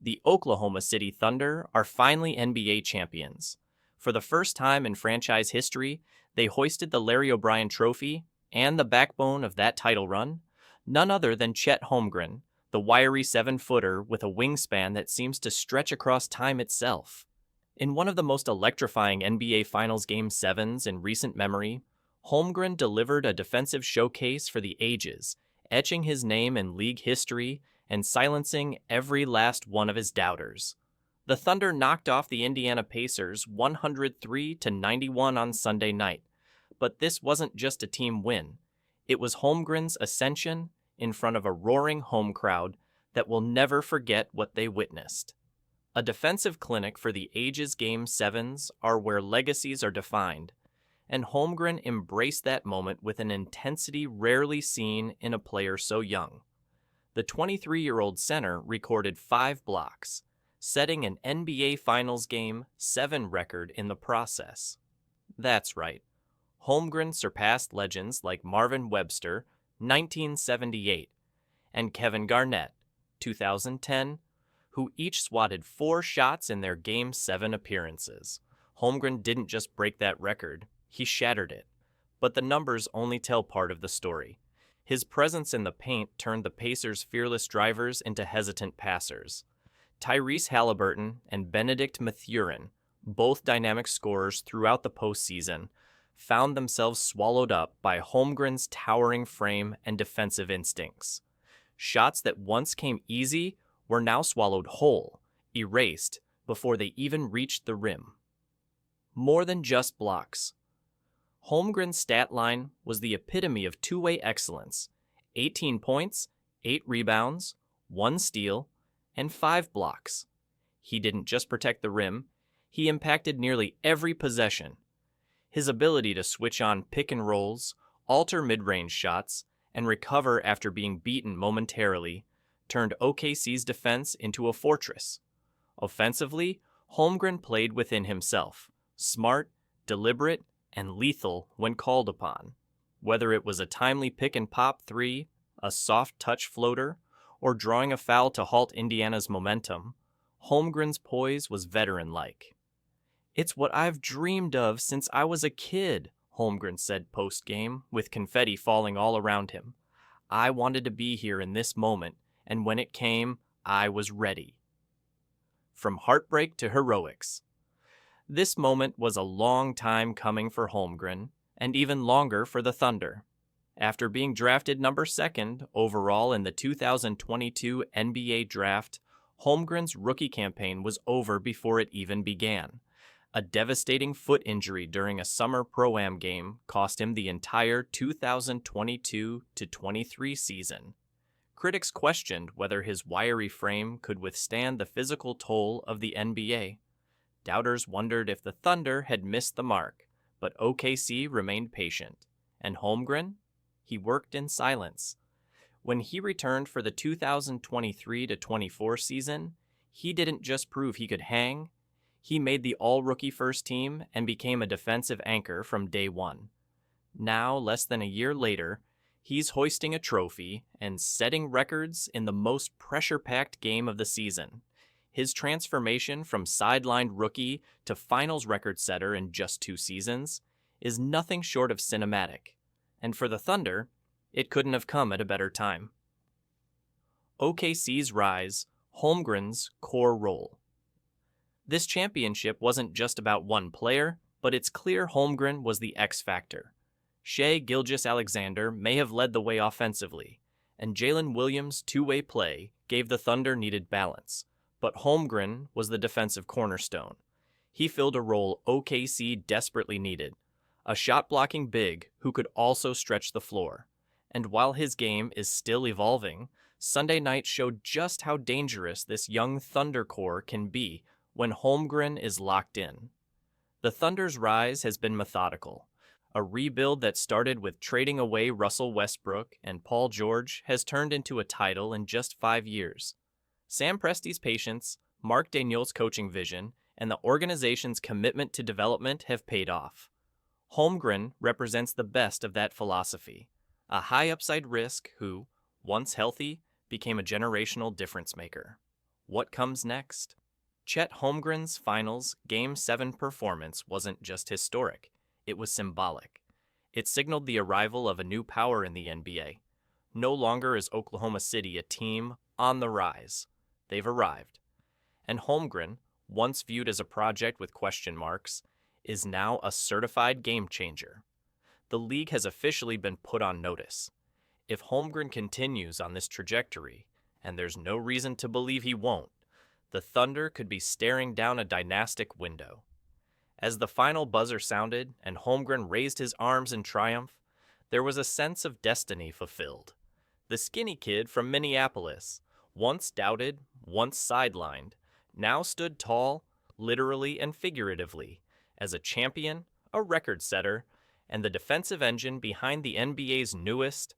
The Oklahoma City Thunder are finally NBA champions. For the first time in franchise history, they hoisted the Larry O'Brien Trophy and the backbone of that title run, none other than Chet Holmgren, the wiry 7-footer with a wingspan that seems to stretch across time itself. In one of the most electrifying NBA Finals Game 7s in recent memory, Holmgren delivered a defensive showcase for the ages, etching his name in league history and silencing every last one of his doubters. The Thunder knocked off the Indiana Pacers 103-91 on Sunday night, but this wasn't just a team win. It was Holmgren's ascension in front of a roaring home crowd that will never forget what they witnessed. A defensive clinic for the ages Game 7s are where legacies are defined, and Holmgren embraced that moment with an intensity rarely seen in a player so young. The 23-year-old center recorded 5 blocks, setting an NBA Finals Game 7 record in the process. That's right. Holmgren surpassed legends like Marvin Webster, 1978, and Kevin Garnett, 2010, who each swatted 4 shots in their Game 7 appearances. Holmgren didn't just break that record, he shattered it. But the numbers only tell part of the story. His presence in the paint turned the Pacers' fearless drivers into hesitant passers. Tyrese Halliburton and Benedict Mathurin, both dynamic scorers throughout the postseason, found themselves swallowed up by Holmgren's towering frame and defensive instincts. Shots that once came easy were now swallowed whole, erased, before they even reached the rim. More than just blocks. Holmgren's stat line was the epitome of two-way excellence: 18 points, 8 rebounds, 1 steal, and 5 blocks. He didn't just protect the rim, he impacted nearly every possession. His ability to switch on pick and rolls, alter mid-range shots, and recover after being beaten momentarily turned OKC's defense into a fortress. Offensively, Holmgren played within himself, smart, deliberate, and lethal when called upon. Whether it was a timely pick-and-pop 3, a soft-touch floater, or drawing a foul to halt Indiana's momentum, Holmgren's poise was veteran-like. "It's what I've dreamed of since I was a kid," Holmgren said post-game, with confetti falling all around him. "I wanted to be here in this moment, and when it came, I was ready." From heartbreak to heroics. This moment was a long time coming for Holmgren, and even longer for the Thunder. After being drafted number 2 overall in the 2022 NBA Draft, Holmgren's rookie campaign was over before it even began. A devastating foot injury during a summer Pro-Am game cost him the entire 2022-23 season. Critics questioned whether his wiry frame could withstand the physical toll of the NBA. Doubters wondered if the Thunder had missed the mark, but OKC remained patient. And Holmgren? He worked in silence. When he returned for the 2023-24 season, he didn't just prove he could hang, he made the all-rookie first team and became a defensive anchor from day one. Now, less than a year later, he's hoisting a trophy and setting records in the most pressure-packed game of the season. His transformation from sidelined rookie to finals record setter in just 2 seasons is nothing short of cinematic. And for the Thunder, it couldn't have come at a better time. OKC's rise, Holmgren's core role. This championship wasn't just about one player, but it's clear Holmgren was the X factor. Shai Gilgeous-Alexander may have led the way offensively, and Jalen Williams' two-way play gave the Thunder needed balance, but Holmgren was the defensive cornerstone. He filled a role OKC desperately needed, a shot-blocking big who could also stretch the floor. And while his game is still evolving, Sunday night showed just how dangerous this young Thunder core can be when Holmgren is locked in. The Thunder's rise has been methodical. A rebuild that started with trading away Russell Westbrook and Paul George has turned into a title in just 5 years. Sam Presti's patience, Mark Daigneault's coaching vision, and the organization's commitment to development have paid off. Holmgren represents the best of that philosophy, a high upside risk who, once healthy, became a generational difference maker. What comes next? Chet Holmgren's finals Game 7 performance wasn't just historic, it was symbolic. It signaled the arrival of a new power in the NBA. No longer is Oklahoma City a team on the rise. They've arrived. And Holmgren, once viewed as a project with question marks, is now a certified game changer. The league has officially been put on notice. If Holmgren continues on this trajectory, and there's no reason to believe he won't, the Thunder could be staring down a dynastic window. As the final buzzer sounded and Holmgren raised his arms in triumph, there was a sense of destiny fulfilled. The skinny kid from Minneapolis, once doubted, once sidelined, now stood tall, literally and figuratively, as a champion, a record setter, and the defensive engine behind the NBA's newest,